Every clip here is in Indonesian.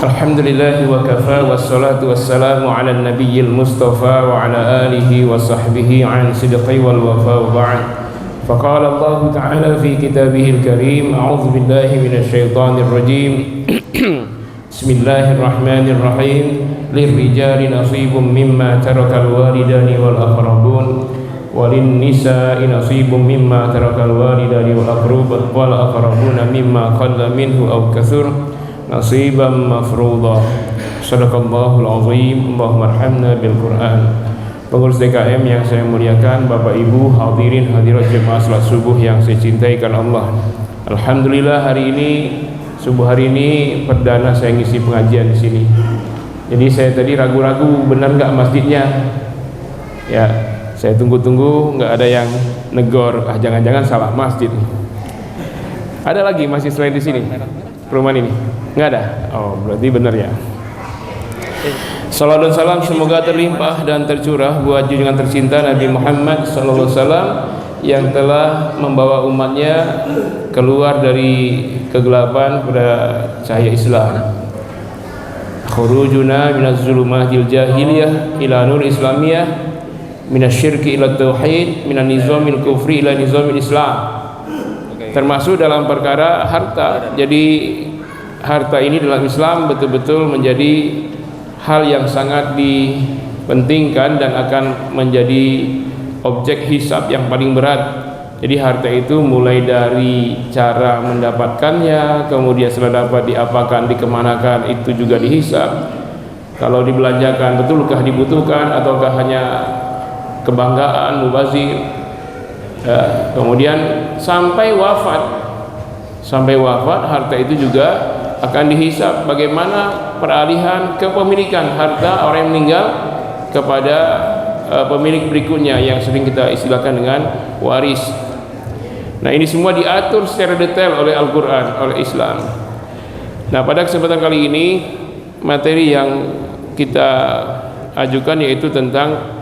Alhamdulillahi wa kafa wassalatu wassalamu ala nabiyyil mustafa wa ala alihi wa sahbihi an sidqi wal wafa wa ba'd. Faqala Allah ta'ala fi kitabihil karim, a'udzu billahi minasy syaithanir rajim. Bismillahirrahmanirrahim. Lirrijali nasibum mimma tarakal walidani wal aqrabun walin nisa'i nasibum mimma tarakal walidani wal aqrabuna mimma qalla minhu aw katsur nasiban mafruḍa. Shadaqallahul azim. Allahumma arhamna bil Qur'an. Pengurus DKM yang saya muliakan, Bapak Ibu hadirin hadirat jemaah salat subuh yang saya cintai karena Allah. Alhamdulillah hari ini subuh hari ini perdana saya ngisi pengajian di sini. Jadi saya tadi ragu-ragu benar nggak masjidnya. Ya, saya tunggu-tunggu nggak ada yang negor. Jangan-jangan salah masjid. Ada lagi masjid selain di sini? Perumahan ini? Nggak ada? Oh, berarti benar ya. Salam dan salam semoga terlimpah dan tercurah buat junjungan tercinta Nabi Muhammad sallallahu alaihi wasallam yang telah membawa umatnya keluar dari kegelapan pada cahaya Islam. Khurujuna minaz zulumatil jahiliyah ila nur islamiyah, minasyirki ila tauhid, minan nizamil kufri ila nizamil Islam. Termasuk dalam perkara harta. Jadi harta ini dalam Islam betul-betul menjadi hal yang sangat dipentingkan dan akan menjadi objek hisab yang paling berat. Jadi harta itu mulai dari cara mendapatkannya, kemudian setelah dapat diapakan, dikemanakan, itu juga dihisab. Kalau dibelanjakan betulkah dibutuhkan ataukah hanya kebanggaan, mubazir. Kemudian sampai wafat harta itu juga akan dihisab. Bagaimana peralihan kepemilikan harta orang yang meninggal kepada pemilik berikutnya yang sering kita istilahkan dengan waris. Nah, ini semua diatur secara detail oleh Al-Quran, oleh Islam. Nah, pada kesempatan kali ini materi yang kita ajukan yaitu tentang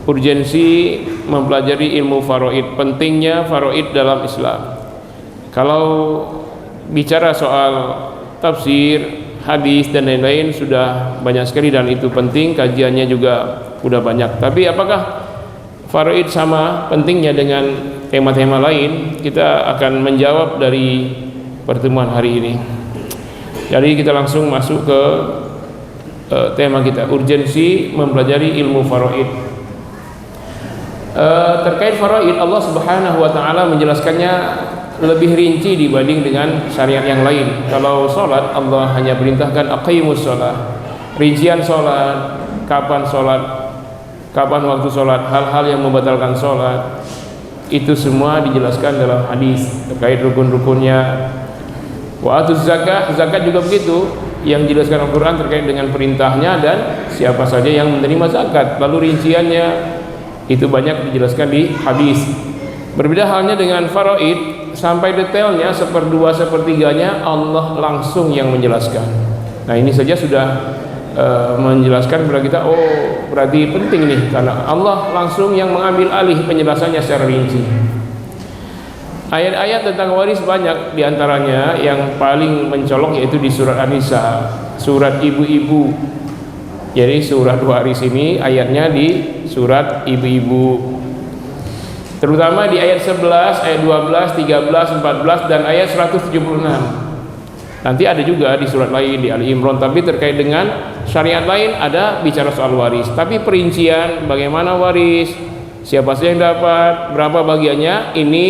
urgensi mempelajari ilmu faraid, pentingnya faraid dalam Islam. Kalau bicara soal tafsir, hadis dan lain-lain sudah banyak sekali dan itu penting, kajiannya juga sudah banyak. Tapi apakah faraid sama pentingnya dengan tema-tema lain? Kita akan menjawab dari pertemuan hari ini. Jadi kita langsung masuk ke tema kita, urgensi mempelajari ilmu faraid. Terkait faraid, Allah Subhanahu wa taala menjelaskannya lebih rinci dibanding dengan syariat yang lain. Kalau salat, Allah hanya perintahkan aqimus shalah. Rincian salat, kapan waktu salat, hal-hal yang membatalkan salat, itu semua dijelaskan dalam hadis terkait rukun-rukunnya. Wa atuz zakat, zakat juga begitu, yang dijelaskan Al-Qur'an terkait dengan perintahnya dan siapa saja yang menerima zakat. Lalu rinciannya itu banyak dijelaskan di hadis. Berbeda halnya dengan faraid, sampai detailnya 1/2 1/3 Allah langsung yang menjelaskan. Nah, ini saja sudah menjelaskan kepada kita, oh berarti penting nih karena Allah langsung yang mengambil alih penjelasannya secara rinci. Ayat-ayat tentang waris banyak, diantaranya yang paling mencolok yaitu di surat An-Nisa, surat ibu-ibu. Jadi surat waris ini ayatnya di surat ibu-ibu, terutama di ayat 11, ayat 12, 13, 14 dan ayat 176. Nanti ada juga di surat lain di Ali Imran, tapi terkait dengan syariat lain ada bicara soal waris. Tapi perincian bagaimana waris, siapa saja yang dapat, berapa bagiannya, ini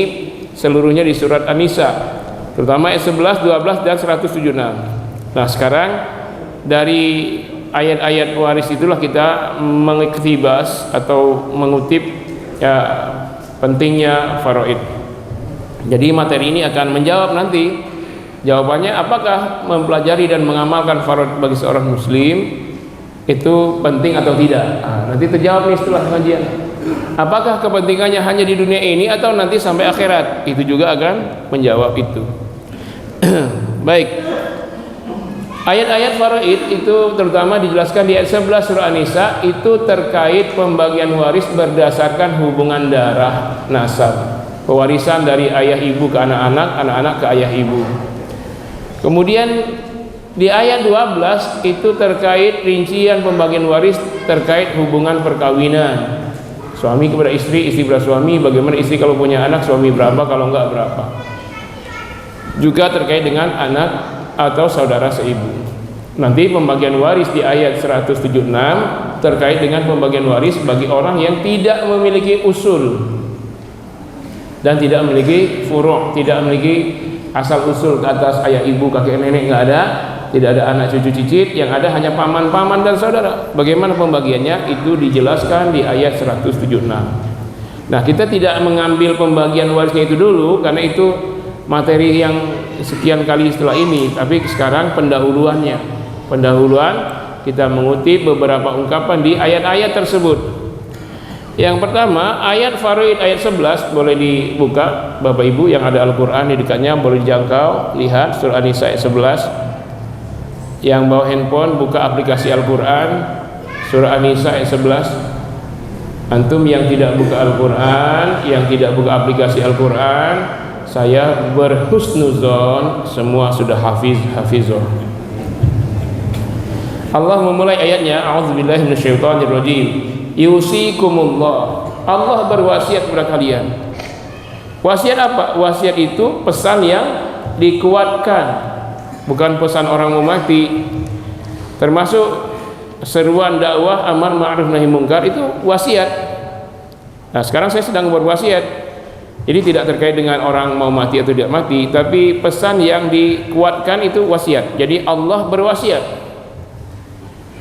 seluruhnya di surat An-Nisa, terutama ayat 11, 12 dan 176. Nah, sekarang dari ayat-ayat waris itulah kita mengiktibas atau mengutip ya pentingnya faraid. Jadi materi ini akan menjawab nanti jawabannya, apakah mempelajari dan mengamalkan faraid bagi seorang muslim itu penting atau tidak. Nanti terjawab nih setelah pengajian. Apakah kepentingannya hanya di dunia ini atau nanti sampai akhirat? Itu juga akan menjawab itu. Baik. Ayat-ayat faraid itu terutama dijelaskan di ayat 11 surah An-Nisa, itu terkait pembagian waris berdasarkan hubungan darah, nasab, pewarisan dari ayah ibu ke anak-anak, anak-anak ke ayah ibu. Kemudian Di ayat 12 itu terkait rincian pembagian waris terkait hubungan perkawinan. Suami kepada istri, istri kepada suami, bagaimana istri kalau punya anak, suami berapa, kalau enggak berapa. Juga terkait dengan anak atau saudara seibu. Nanti pembagian waris di ayat 176 terkait dengan pembagian waris bagi orang yang tidak memiliki usul dan tidak memiliki furu', tidak memiliki asal usul ke atas ayah ibu, kakek nenek, enggak ada. Tidak ada anak cucu cicit, yang ada hanya paman-paman dan saudara. Bagaimana pembagiannya? Itu dijelaskan di ayat 176. Nah, kita tidak mengambil pembagian warisnya itu dulu karena itu materi yang sekian kali setelah ini, tapi sekarang pendahuluannya. Pendahuluan kita mengutip beberapa ungkapan di ayat-ayat tersebut. Yang pertama, ayat Faraid ayat 11, boleh dibuka Bapak Ibu yang ada Al-Qur'an di dekatnya, boleh dijangkau, lihat surah An-Nisa ayat 11. Yang bawa handphone buka aplikasi Al-Quran surah An-Nisa ayat 11. Antum yang tidak buka Al-Quran, yang tidak buka aplikasi Al-Quran, saya berhusnuzon semua sudah hafizah. Allah memulai ayatnya, a'udzubillahi minasyaitonirrajim. Yusikumullah, Allah berwasiat kepada kalian. Wasiat apa? Wasiat itu pesan yang dikuatkan, bukan pesan orang mau mati. Termasuk seruan dakwah amar ma'ruf nahi munkar itu wasiat. Nah, sekarang saya sedang berwasiat. Jadi tidak terkait dengan orang mau mati atau tidak mati, tapi pesan yang dikuatkan itu wasiat. Jadi Allah berwasiat.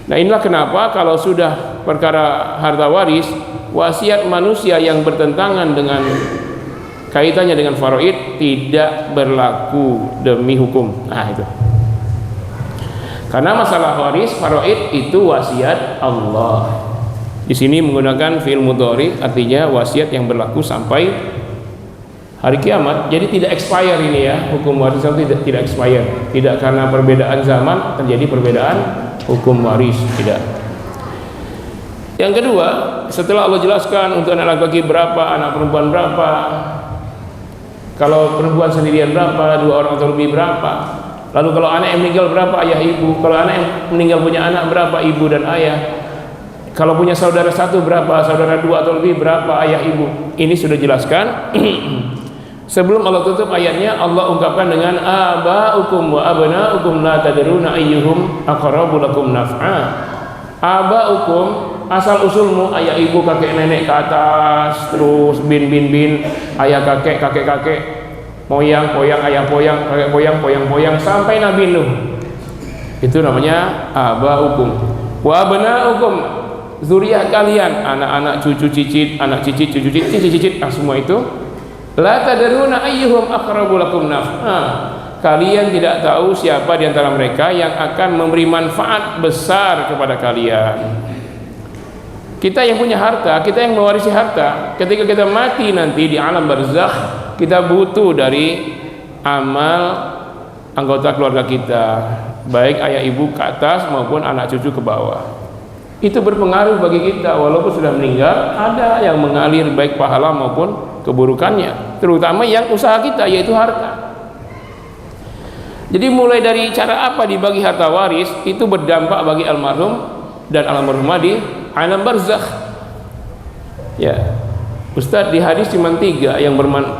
Nah, inilah kenapa kalau sudah perkara harta waris, wasiat manusia yang bertentangan dengan kaitannya dengan faraid tidak berlaku demi hukum. Nah, itu. Karena masalah waris faraid itu wasiat Allah. Di sini menggunakan fi'il mudhari, artinya wasiat yang berlaku sampai hari kiamat. Jadi tidak expire ini ya, hukum waris itu tidak expire. Tidak karena perbedaan zaman terjadi perbedaan hukum waris, tidak. Yang kedua, setelah Allah jelaskan untuk anak laki-laki berapa, anak perempuan berapa, kalau perempuan sendirian berapa, 2 orang atau lebih berapa, lalu kalau anak yang meninggal berapa, ayah ibu, kalau anak yang meninggal punya anak berapa, ibu dan ayah, kalau punya saudara 1 berapa, saudara 2 atau lebih berapa, ayah ibu. Ini sudah jelaskan. Sebelum Allah tutup ayatnya, Allah ungkapkan dengan aba'ukum wa abna'ukum la tadruna ayyuhum aqrabu lakum naf'a. Aba'ukum, asal usulmu ayah ibu kakek nenek ke atas, terus bin ayah kakek moyang ayah poyang kakek poyang sampai Nabi Nuh. Itu namanya aba'ukum. Wa abna'ukum, zuriat kalian, anak-anak cucu cicit, anak cicit cucu cicit, semua itu. La tadruna ayyuhum aqrabu lakum naf'a. Kalian tidak tahu siapa di antara mereka yang akan memberi manfaat besar kepada kalian. Kita yang punya harta, kita yang mewarisi harta, ketika kita mati nanti di alam barzakh, kita butuh dari amal anggota keluarga kita, baik ayah ibu ke atas maupun anak cucu ke bawah. Itu berpengaruh bagi kita, walaupun sudah meninggal, ada yang mengalir baik pahala maupun keburukannya, terutama yang usaha kita, yaitu harta. Jadi mulai dari cara apa dibagi harta waris itu berdampak bagi almarhum dan almarhumah di alam barzakh. Ya, Ustadz, di hadis cuma 3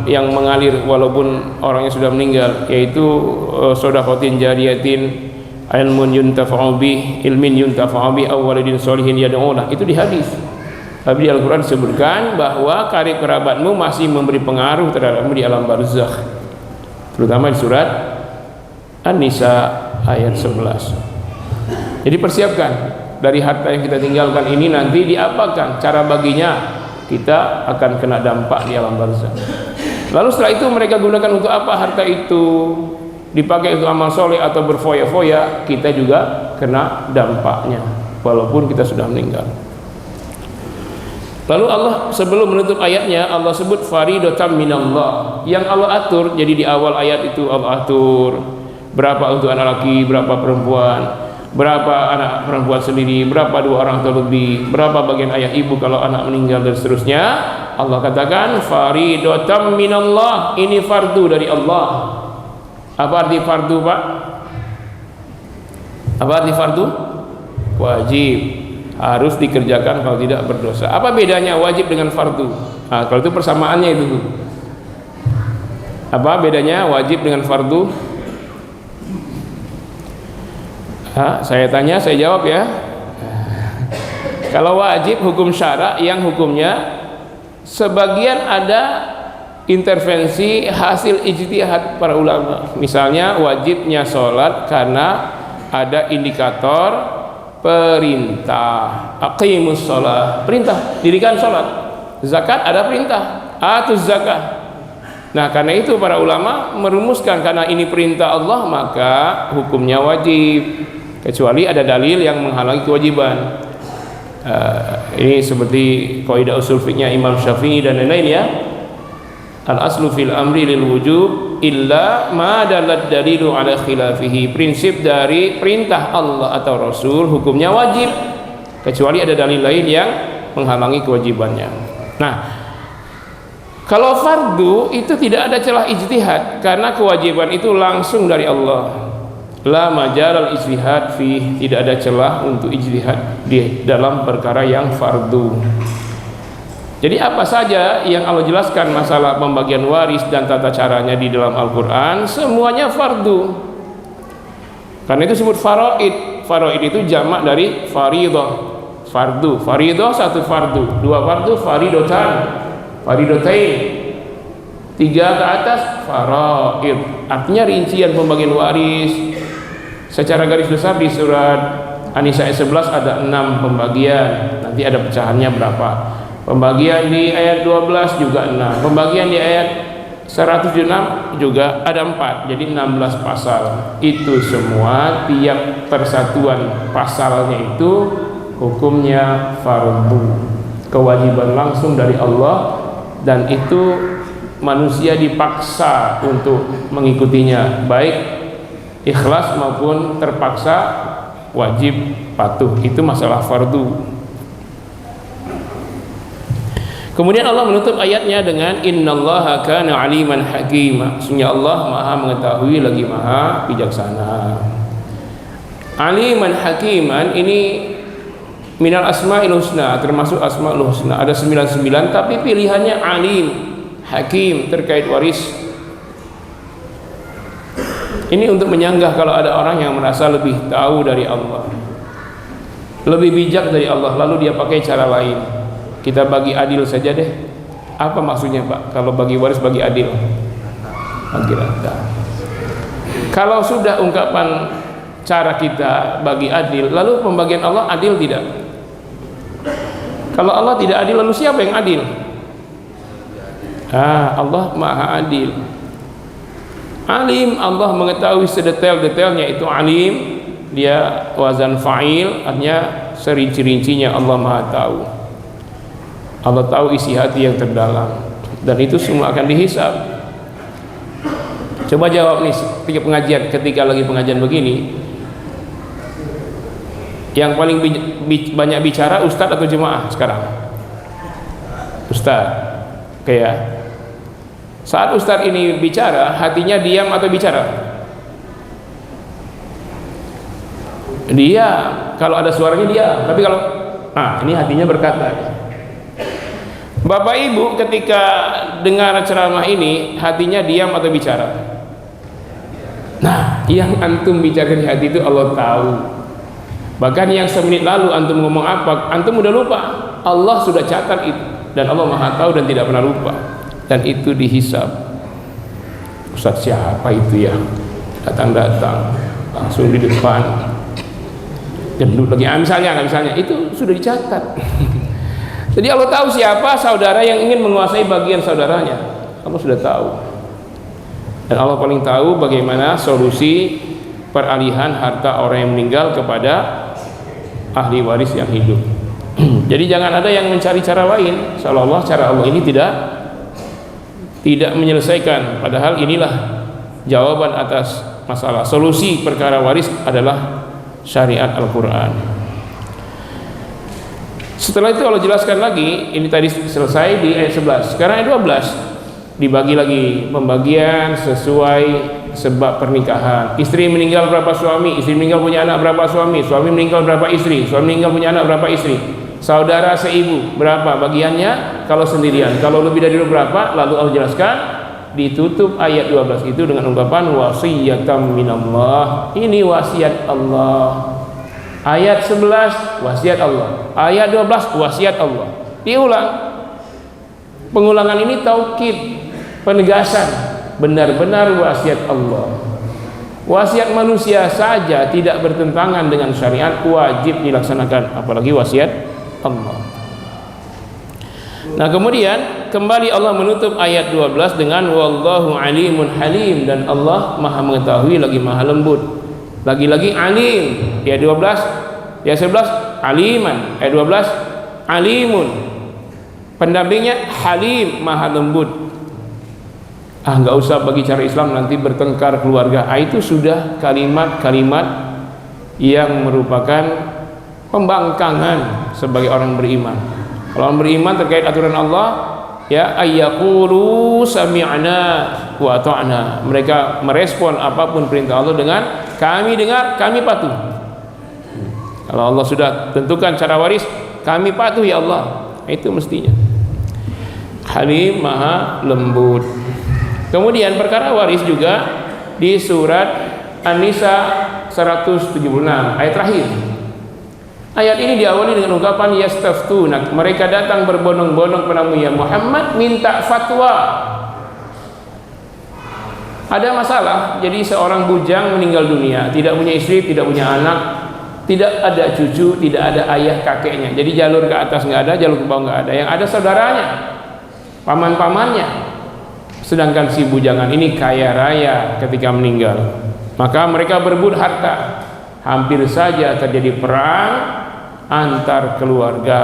yang mengalir walaupun orangnya sudah meninggal, yaitu shadaqatin jariyatin, ilmun yuntafa'u bih, ilmin yuntafa'u bih, aw walidin sholihin yad'u lah. Itu di hadis. Tapi di Al-Quran disebutkan bahwa karib kerabatmu masih memberi pengaruh terhadapmu di alam barzakh, terutama di surat An-Nisa ayat 11. Jadi persiapkan dari harta yang kita tinggalkan ini, nanti diapakan cara baginya, kita akan kena dampak di alam barzakh. Lalu setelah itu mereka gunakan untuk apa harta itu? Dipakai untuk amal soleh atau berfoya-foya, kita juga kena dampaknya walaupun kita sudah meninggal. Lalu Allah sebelum menutup ayatnya, Allah sebut faridotam minallah, yang Allah atur. Jadi di awal ayat itu Allah atur berapa untuk anak laki, berapa perempuan, berapa anak perempuan sendiri, berapa 2 orang atau lebih, berapa bagian ayah ibu kalau anak meninggal dan seterusnya. Allah katakan faridotam minallah, ini fardu dari Allah. Apa arti fardu, Pak? Apa arti fardu? Wajib, harus dikerjakan kalau tidak berdosa. Apa bedanya wajib dengan fardu? Nah, kalau itu persamaannya itu. Apa bedanya wajib dengan fardu? Saya tanya, saya jawab ya. Kalau wajib hukum syara yang hukumnya sebagian ada intervensi hasil ijtihad para ulama. Misalnya wajibnya sholat karena ada indikator perintah, aqimus sholat, perintah dirikan sholat. Zakat ada perintah, atuz zakat. Nah, karena itu para ulama merumuskan karena ini perintah Allah maka hukumnya wajib, kecuali ada dalil yang menghalangi kewajiban. Ini seperti kaidah usul fikihnya Imam Syafi'i dan lain-lain ya. Al aslu fil amri lil wujub illa ma dalat dalilu ala khilafihi. Prinsip dari perintah Allah atau Rasul hukumnya wajib, kecuali ada dalil lain yang menghalangi kewajibannya. Nah, kalau fardu itu tidak ada celah ijtihad karena kewajiban itu langsung dari Allah. La majalal ijtihad fi, tidak ada celah untuk ijtihad di dalam perkara yang fardu. Jadi apa saja yang Allah jelaskan masalah pembagian waris dan tata caranya di dalam Al-Qur'an semuanya fardu. Karena itu disebut faraid. Faraid itu jamak dari faridah. Fardu, faridah satu fardu, dua fardu faridotan, faridotain, tiga ke atas faraid. Artinya rincian pembagian waris. Secara garis besar di surat An-Nisa ayat 11 ada 6 pembagian. Nanti ada pecahannya berapa. Pembagian di ayat 12 juga 6. Pembagian di ayat 106 juga ada 4. Jadi 16 pasal. Itu semua tiap persatuan pasalnya itu hukumnya fardu. Kewajiban langsung dari Allah, dan itu manusia dipaksa untuk mengikutinya, baik ikhlas maupun terpaksa wajib patuh. Itu masalah fardu. Kemudian Allah menutup ayatnya dengan innallaha kana aliman hakima. Sesungguhnya Allah Maha mengetahui lagi Maha bijaksana. Aliman hakiman ini minal asma'il husna, termasuk asma'ul husna. Ada 99 tapi pilihannya alim, hakim terkait waris. Ini untuk menyanggah kalau ada orang yang merasa lebih tahu dari Allah, lebih bijak dari Allah, lalu dia pakai cara lain. Kita bagi adil saja deh. Apa maksudnya Pak? Kalau bagi waris bagi adil? Bagi rata. Kalau sudah ungkapan cara kita bagi adil, lalu pembagian Allah adil tidak? Kalau Allah tidak adil, lalu siapa yang adil? Allah Maha Adil. Alim, Allah mengetahui sedetail-detailnya, itu alim. Dia wazan fa'il, artinya serinci-rincinya Allah Maha tahu. Allah tahu isi hati yang terdalam, dan itu semua akan dihisab. Coba jawab nih ketika lagi pengajian begini, yang paling banyak bicara ustadz atau jemaah sekarang? Ustadz. Kayak saat ustadz ini bicara, hatinya diam atau bicara? Diam. Kalau ada suaranya diam. Tapi kalau ini hatinya berkata. Bapak Ibu ketika dengar ceramah ini, hatinya diam atau bicara? Nah, yang antum bicara di hati itu Allah tahu. Bahkan yang semenit lalu antum ngomong apa, antum udah lupa. Allah sudah catat itu, dan Allah Maha tahu dan tidak pernah lupa. Dan itu dihisab. Ustaz siapa itu ya? Datang-datang langsung di depan, gendut lagi. Misalnya itu sudah dicatat. Jadi Allah tahu siapa saudara yang ingin menguasai bagian saudaranya. Allah sudah tahu. Dan Allah paling tahu bagaimana solusi peralihan harta orang yang meninggal kepada ahli waris yang hidup. Jadi jangan ada yang mencari cara lain, seolah-olah cara Allah ini tidak menyelesaikan, padahal inilah jawaban atas masalah. Solusi perkara waris adalah syariat Al-Quran. Setelah itu Allah jelaskan lagi, ini tadi selesai di ayat 11. Sekarang ayat 12 dibagi lagi, pembagian sesuai sebab pernikahan. Istri meninggal berapa suami, istri meninggal punya anak berapa suami, suami meninggal berapa istri, suami meninggal punya anak berapa istri. Saudara seibu berapa bagiannya kalau sendirian, kalau lebih dari berapa. Lalu Allah jelaskan, ditutup ayat 12 itu dengan ungkapan wasiyatan minallah. Ini wasiat Allah. Ayat 11 wasiat Allah, ayat 12 wasiat Allah. Diulang. Pengulangan ini taukid, penegasan, benar-benar wasiat Allah. Wasiat manusia saja tidak bertentangan dengan syariat, wajib dilaksanakan, apalagi wasiat Allah. Nah, kemudian kembali Allah menutup ayat 12 dengan wallahu alimun halim, dan Allah Maha mengetahui lagi Maha lembut. Lagi-lagi alim, ayat 12, ayat 11 aliman, ayat 12 alimun. Pendampingnya halim, Maha lembut. Nggak usah bagi cara Islam nanti bertengkar keluarga. Itu sudah kalimat-kalimat yang merupakan pembangkangan sebagai orang beriman. Kalau orang beriman terkait aturan Allah, ya ayyaqulu sami'na wa ata'na. Mereka merespon apapun perintah Allah dengan kami dengar, kami patuh. Kalau Allah sudah tentukan cara waris, kami patuh ya Allah. Itu mestinya. Halim, Maha lembut. Kemudian perkara waris juga di surat An-Nisa 176 ayat terakhir. Ayat ini diawali dengan ungkapan yastaftunak, mereka datang berbondong-bondong padamu ya Muhammad minta fatwa. Ada masalah, jadi seorang bujang meninggal dunia, tidak punya istri, tidak punya anak, tidak ada cucu, tidak ada ayah kakeknya. Jadi jalur ke atas nggak ada, jalur ke bawah nggak ada. Yang ada saudaranya, paman-pamannya. Sedangkan si bujangan ini kaya raya ketika meninggal, maka mereka berebut harta. Hampir saja terjadi perang antar keluarga.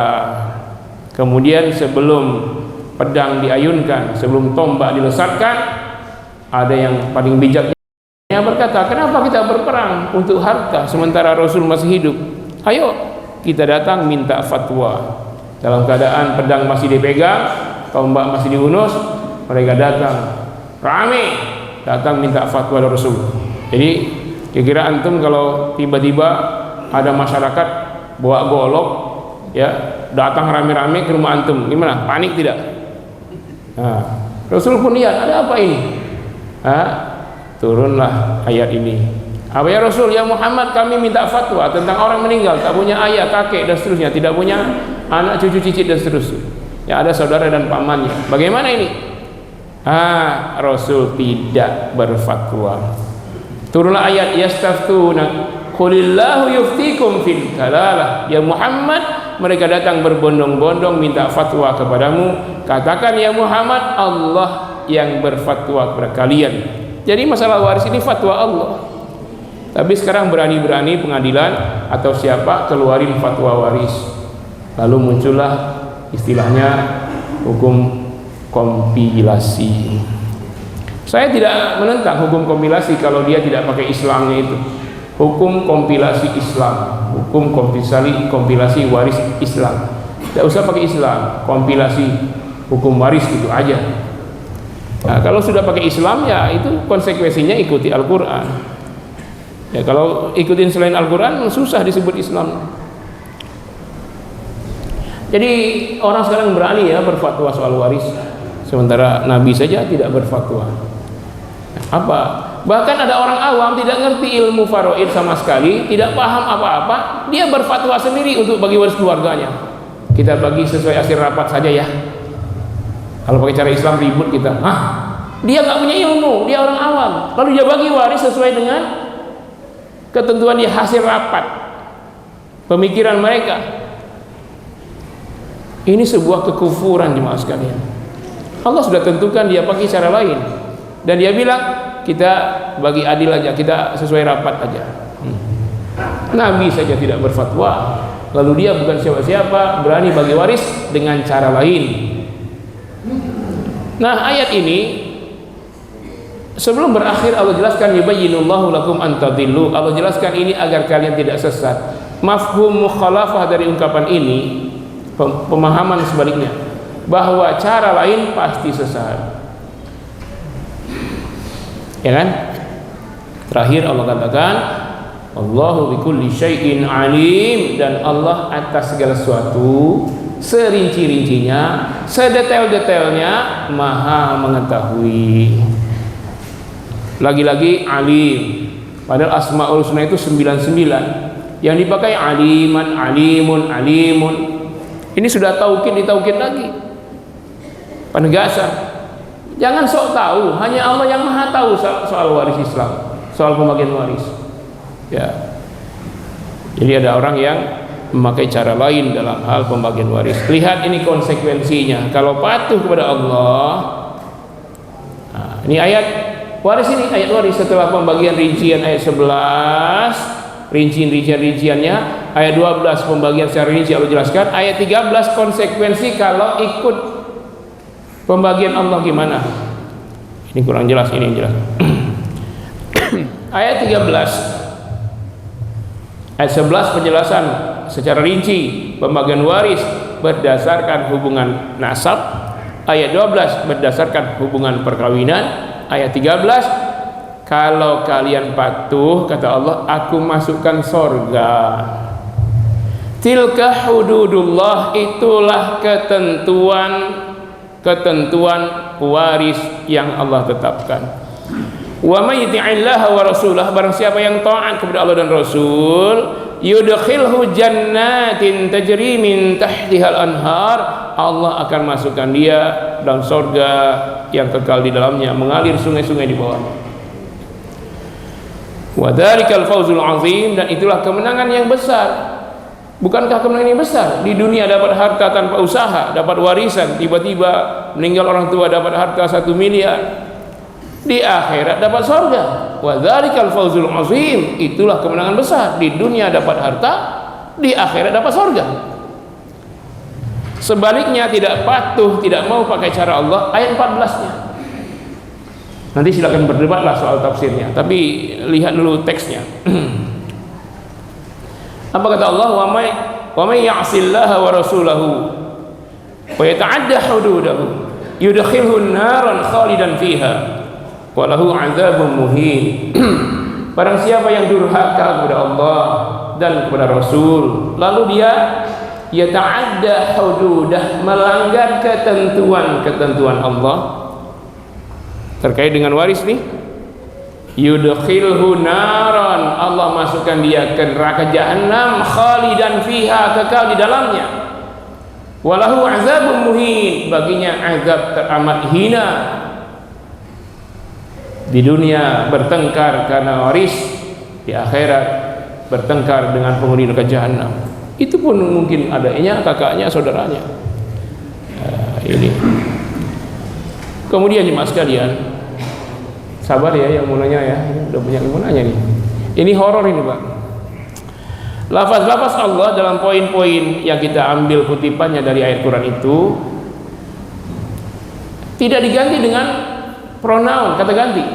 Kemudian sebelum pedang diayunkan, sebelum tombak dilesatkan, ada yang paling bijaknya berkata, kenapa kita berperang untuk harta sementara Rasul masih hidup? Ayo kita datang minta fatwa. Dalam keadaan pedang masih dipegang, tombak masih diunus, mereka datang rame, datang minta fatwa dari Rasul. Jadi kira-kira antum kalau tiba-tiba ada masyarakat bawa golok, ya datang rame-rame ke rumah antum, gimana? Panik tidak? Nah, Rasul pun lihat ada apa ini? Turunlah ayat ini. Apa ya Rasul? Ya Muhammad, kami minta fatwa tentang orang meninggal tak punya ayah, kakek dan seterusnya, tidak punya anak, cucu, cicit dan seterusnya. Ya ada saudara dan pamannya. Bagaimana ini? Rasul tidak berfatwa. Turunlah ayat yastaftuna qulillahu yuftikum fil kalalah. Ya Muhammad, mereka datang berbondong-bondong minta fatwa kepadamu. Katakan ya Muhammad, Allah yang berfatwa kepada kalian. Jadi masalah waris ini fatwa Allah. Tapi sekarang berani-berani pengadilan atau siapa keluarin fatwa waris. Lalu muncullah istilahnya hukum kompilasi. Saya tidak menentang hukum kompilasi kalau dia tidak pakai Islamnya itu. Hukum kompilasi Islam, hukum kompilasi waris Islam. Tidak usah pakai Islam, kompilasi hukum waris itu aja. Nah, kalau sudah pakai Islam ya itu konsekuensinya ikuti Al-Quran. Ya kalau ikutin selain Al-Quran susah disebut Islam. Jadi orang sekarang berani ya berfatwa soal waris, sementara Nabi saja tidak berfatwa. Apa? Bahkan ada orang awam tidak ngerti ilmu faraid sama sekali, tidak paham apa-apa, dia berfatwa sendiri untuk bagi waris keluarganya. Kita bagi sesuai hasil rapat saja ya. Kalau pakai cara Islam ribut kita. Dia nggak punya ilmu, dia orang awam, lalu dia bagi waris sesuai dengan ketentuan di hasil rapat pemikiran mereka. Ini sebuah kekufuran jemaah sekalian. Allah sudah tentukan dia pakai cara lain, dan dia bilang kita bagi adil aja, kita sesuai rapat aja. Nabi saja tidak berfatwa, lalu dia bukan siapa-siapa berani bagi waris dengan cara lain. Nah, ayat ini sebelum berakhir Allah jelaskan yubayyinullahu lakum an tadillu. Allah jelaskan ini agar kalian tidak sesat. Mafhum mukhalafah dari ungkapan ini, pemahaman sebaliknya, bahwa cara lain pasti sesat. Ya kan? Terakhir Allah katakan Allahu bikulli syai'in alim, dan Allah atas segala sesuatu serinci-rincinya, sedetail-detailnya maha mengetahui. Lagi-lagi alim, padahal asmaul husna itu 99, yang dipakai aliman, alimun, alimun. Ini sudah taukid ditaukid lagi, penegasan. Jangan sok tahu, hanya Allah yang maha tahu soal waris Islam, soal pembagian waris. Ya, jadi ada orang yang memakai cara lain dalam hal pembagian waris. Lihat ini konsekuensinya. Kalau patuh kepada Allah, nah, ini ayat waris, ini ayat waris setelah pembagian rincian ayat 11, rinciannya ayat 12 pembagian secara rinci Allah jelaskan, ayat 13 konsekuensi kalau ikut pembagian Allah gimana. Ini kurang jelas, ini yang jelas. Ayat 13 ayat 11 penjelasan secara rinci pembagian waris berdasarkan hubungan nasab. Ayat 12 berdasarkan hubungan perkawinan. Ayat 13, kalau kalian patuh, kata Allah, aku masukkan sorga. Tilka hududullah, itulah ketentuan waris yang Allah tetapkan. Wa may yuti'illaha wa rasulahu, barang siapa yang taat kepada Allah dan Rasul, yudkhilhu jannatin tajri min tahtihal anhar, Allah akan masukkan dia dalam surga yang kekal di dalamnya mengalir sungai-sungai di bawahnya. Wa dzalikal fawzul azim, dan itulah kemenangan yang besar. Bukankah kemenangan yang besar? Di dunia dapat harta tanpa usaha, dapat warisan, tiba-tiba meninggal orang tua dapat harta 1 miliar. Di akhirat dapat surga. Wa dzalikal fawzul azim, itulah kemenangan besar. Di dunia dapat harta, di akhirat dapat surga. Sebaliknya tidak patuh, tidak mau pakai cara Allah, ayat 14-nya. Nanti silakan berdebatlah soal tafsirnya, tapi lihat dulu teksnya. Apa kata Allah? Wa may ya'sillaha wa rasulahu wa yata'adda hududahu yudkhilhu naran khalidan fiha walahu 'adzabun muhin. Barang siapa yang durhaka kepada Allah dan kepada Rasul, lalu dia yata'adda hududah, melanggar ketentuan Allah terkait dengan waris nih, yudkhilhu naran, Allah masukkan dia ke neraka jahanam, khalidan fiha, kekal di dalamnya, walahu 'adzabun muhin, baginya azab teramat hina. Di dunia bertengkar karena waris, di akhirat bertengkar dengan penghuni neraka jahanam. Itu pun mungkin adanya kakaknya, saudaranya. Ini. Kemudian jemaah sekalian, sabar ya yang mau nanya ya, udah banyak yang mau nanya nih. Ini horor ini Pak. Lafaz-lafaz Allah dalam poin-poin yang kita ambil kutipannya dari ayat Quran itu tidak diganti dengan pronoun, kata ganti.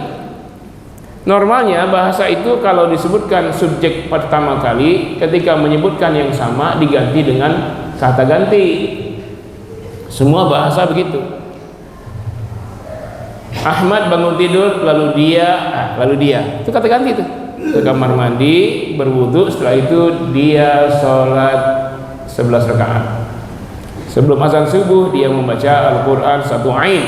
Normalnya bahasa itu kalau disebutkan subjek pertama kali, ketika menyebutkan yang sama diganti dengan kata ganti. Semua bahasa begitu. Ahmad bangun tidur, lalu dia, itu kata ganti itu. Ke kamar mandi, berwudu, setelah itu dia sholat 11 rakaat. Sebelum azan subuh dia membaca Al-Quran 1 ain.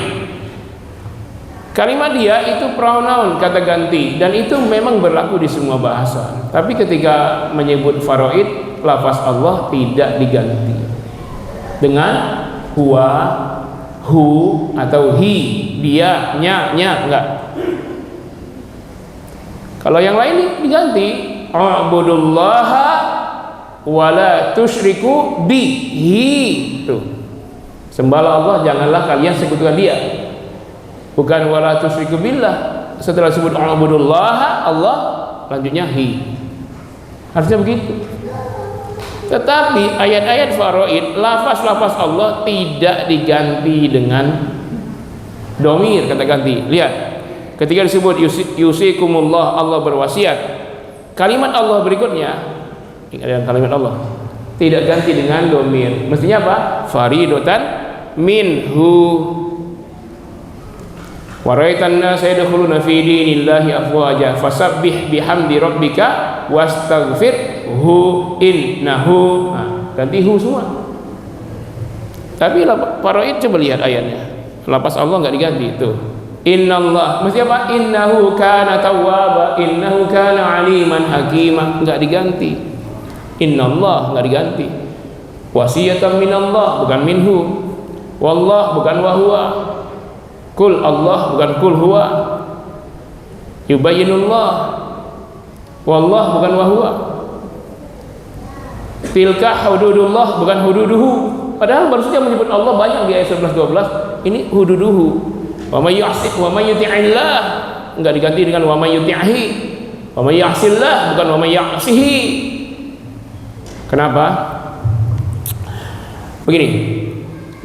Kalimat dia itu pronoun, kata ganti, dan itu memang berlaku di semua bahasa. Tapi ketika menyebut faraid, lafaz Allah tidak diganti dengan huwa, hu atau hi, dia, nya, enggak. Kalau yang lain diganti, a'budullaha wala tusyriku bihi. Tuh. Sembahlah Allah, janganlah kalian sekutukan dia. Bukan wala tusyriku billah. Setelah sebut a'budullaha, Allah, lanjutnya hi. Harusnya begitu. Tetapi ayat-ayat faraid, lafaz-lafaz Allah tidak diganti dengan domir, kata ganti. Lihat, ketika disebut yusikumullah, Allah berwasiat, kalimat Allah berikutnya, ada kalimat Allah tidak ganti dengan domir. Mestinya apa? Faridotan minhu. Wa ra'aitan nasa yadkhuluna fi dinillahi afwaja fasabbih bihamdi rabbika wastaghfirhu innahu. Ganti hu semua. Tapi faraid coba lihat ayatnya. Lapas Allah enggak diganti itu. Innallah, mesti apa? Innahu kana tawwaba, innahu kana aliman hakima, enggak diganti. Innallah enggak diganti. Wasiyatan minallah, bukan minhu. Wallah, bukan wahwa. Kul Allah, bukan kul huwa. Yubayyinullah, wallah, bukan wahwa. Tilka hududullah, bukan hududuhu. Padahal baru saja menyebut Allah banyak di ayat 11-12. Ini hududuhu. Wa may ya'si wa may yuti'illah, enggak diganti dengan wa may yuti'hi. Wa may ya'sillah, bukan wa may ya'sihi. Kenapa? Begini,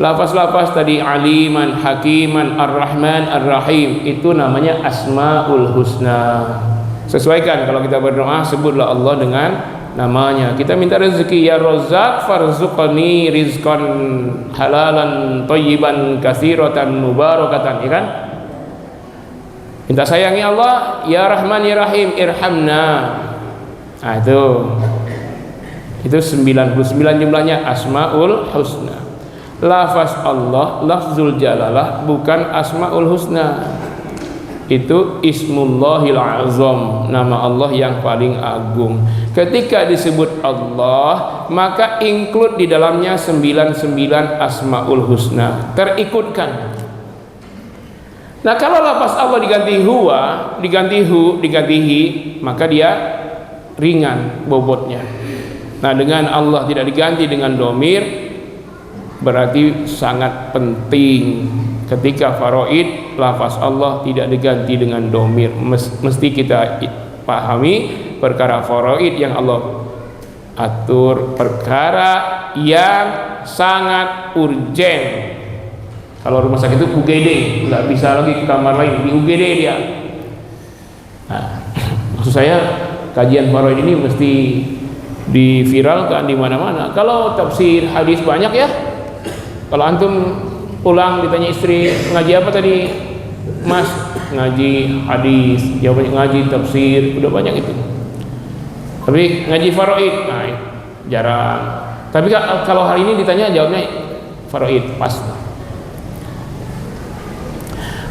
lafaz-lafaz tadi aliman, hakiman, ar-rahman, ar-rahim, itu namanya asmaul husna. Sesuaikan, kalau kita berdoa sebutlah Allah dengan namanya. Kita minta rezeki, ya Razzaq farzuqni rizqan halalan thayyiban katsiratan mubarakatan, ya kan? Minta sayangi Allah, ya Rahman ya Rahim irhamna. Nah, itu 99 jumlahnya asmaul husna. Lafaz Allah, lafzul jalalah, bukan asmaul husna. Itu ismullahil azam, nama Allah yang paling agung. Ketika disebut Allah, maka include di dalamnya 99 asmaul husna, terikutkan. Nah, kalau lafaz Allah diganti huwa, diganti hu, diganti hi, maka dia ringan bobotnya. Nah, dengan Allah tidak diganti dengan domir, berarti sangat penting. Ketika faraid, lafaz Allah tidak diganti dengan domir. Mesti kita pahami perkara faraid yang Allah atur, perkara yang sangat urgen. Kalau rumah sakit itu UGD, nggak bisa lagi ke kamar lain, di UGD dia. Nah, maksud saya kajian faraid ini mesti diviralkan di mana-mana. Kalau tafsir hadis banyak ya. Kalau antum pulang ditanya istri, ngaji apa tadi Mas? Ngaji hadis. Jawabannya ngaji tafsir, udah banyak itu. Tapi ngaji faraid, nah jarang. Tapi kalau hari ini ditanya jawabnya faraid, pas.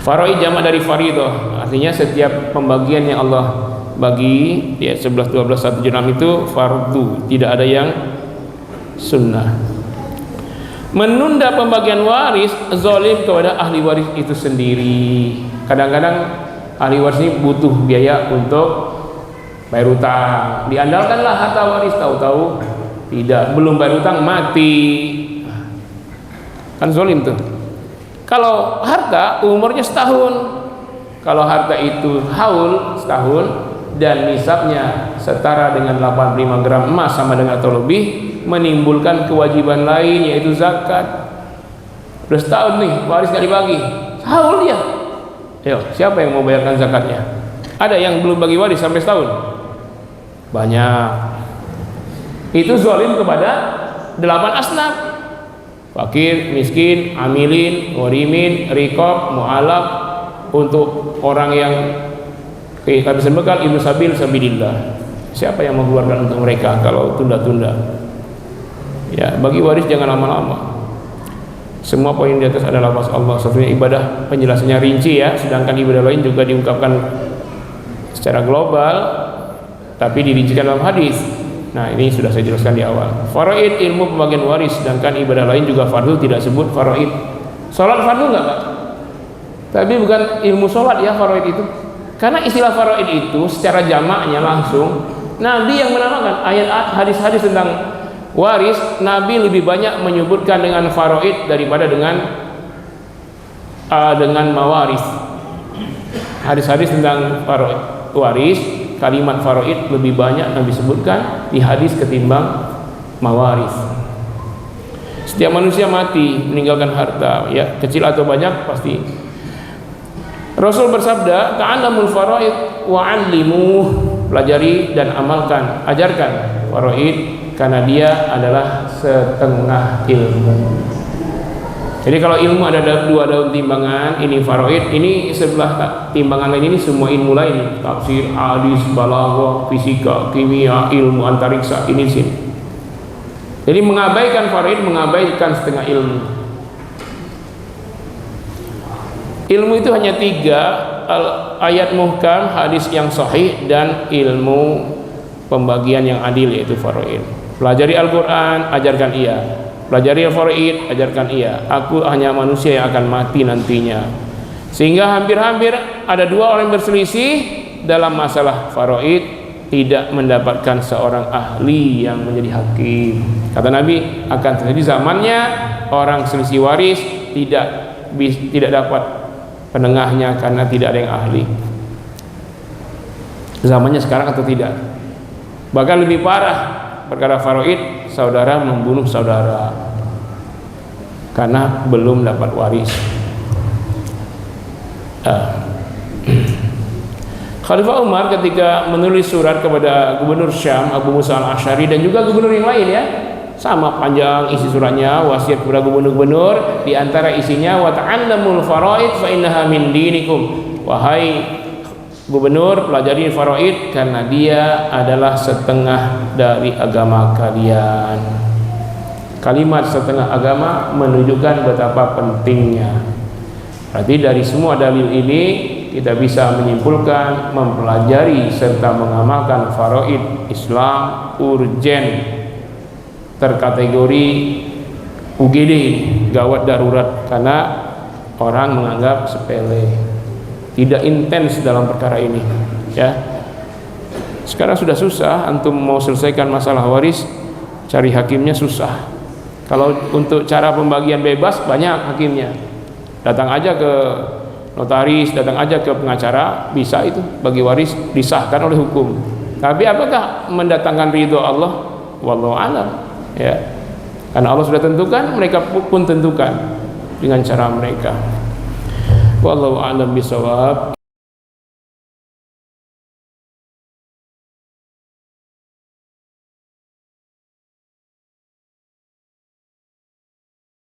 Faraid jamak dari faridah, artinya setiap pembagian yang Allah bagi di ayat 11, 12, 1, 6 itu fardu, tidak ada yang sunnah. Menunda pembagian waris zalim kepada ahli waris itu sendiri. Kadang-kadang ahli waris ini butuh biaya untuk bayar utang, diandalkanlah harta waris, tahu-tahu tidak, belum bayar utang mati, kan zalim tuh. Kalau harta umurnya setahun, kalau harta itu haul setahun dan nisabnya setara dengan 85 gram emas sama dengan atau lebih, menimbulkan kewajiban lain yaitu zakat. Udah setahun nih waris gak dibagi, haul dia. Ayo, siapa yang mau bayarkan zakatnya? Ada yang belum bagi waris sampai setahun? Banyak. Itu zalim kepada 8 asnaf: fakir, miskin, amilin, ghorimin, riqab, mu'alaf, untuk orang yang kehabisan bekal, ibnu sabil, sabilillah. Siapa yang mengeluarkan untuk mereka kalau tunda-tunda? Ya, bagi waris jangan lama-lama. Semua poin di atas adalah lafaz Allah. Sebenarnya ibadah penjelasannya rinci ya, sedangkan ibadah lain juga diungkapkan secara global tapi dirincikan dalam hadis. Nah, ini sudah saya jelaskan di awal. Faraid ilmu pembagian waris, sedangkan ibadah lain juga fardu tidak sebut faraid. Salat fardu enggak, Pak? Tapi bukan ilmu salat ya faraid itu. Karena istilah faraid itu secara jamaknya langsung Nabi yang menamakan. Ayat hadis-hadis tentang waris, Nabi lebih banyak menyebutkan dengan faraid daripada dengan mawaris. Hadis-hadis tentang faraid waris, kalimat faraid lebih banyak Nabi sebutkan di hadis ketimbang mawaris. Setiap manusia mati meninggalkan harta, ya kecil atau banyak pasti. Rasul bersabda, ta'allamul faraid wa 'allimuh, pelajari dan amalkan, ajarkan faraid karena dia adalah setengah ilmu. Jadi kalau ilmu ada dua daun timbangan, ini faraid, ini sebelah timbangan lain, ini semua ilmu lain, tafsir, hadis, balaghah, fisika, kimia, ilmu antariksa, ini sini. Jadi mengabaikan faraid, mengabaikan setengah ilmu. Ilmu itu hanya 3, ayat muhkam, hadis yang sahih, dan ilmu pembagian yang adil, yaitu faraid. Pelajari Al-Quran, ajarkan ia. Pelajari faraid, ajarkan ia. Aku hanya manusia yang akan mati nantinya. Sehingga hampir-hampir ada 2 orang berselisih dalam masalah faraid, tidak mendapatkan seorang ahli yang menjadi hakim. Kata Nabi, akan terjadi zamannya orang selisih waris tidak dapat penengahnya karena tidak ada yang ahli. Zamannya sekarang atau tidak? Bahkan lebih parah perkara faraid, saudara membunuh saudara karena belum dapat waris. Khalifah Umar ketika menulis surat kepada Gubernur Syam Abu Musa al-Asy'ari dan juga gubernur yang lain, ya, sama panjang isi suratnya, wasiat kepada gubernur-gubernur, di antara isinya wa ta'allamul faraid fa innaha min dinikum. Wahai gubernur, pelajari faraid karena dia adalah setengah dari agama kalian. Kalimat setengah agama menunjukkan betapa pentingnya. Berarti dari semua dalil ini kita bisa menyimpulkan mempelajari serta mengamalkan faraid Islam urgen, terkategori UGD, gawat darurat, karena orang menganggap sepele, tidak intens dalam perkara ini, ya. Sekarang sudah susah antum mau selesaikan masalah waris, cari hakimnya susah. Kalau untuk cara pembagian bebas banyak hakimnya, datang aja ke notaris, datang aja ke pengacara, bisa itu bagi waris disahkan oleh hukum. Tapi apakah mendatangkan ridho Allah? Wallahu a'lam, ya. Karena Allah sudah tentukan, mereka pun tentukan dengan cara mereka. Wallahu a'lam bishawab.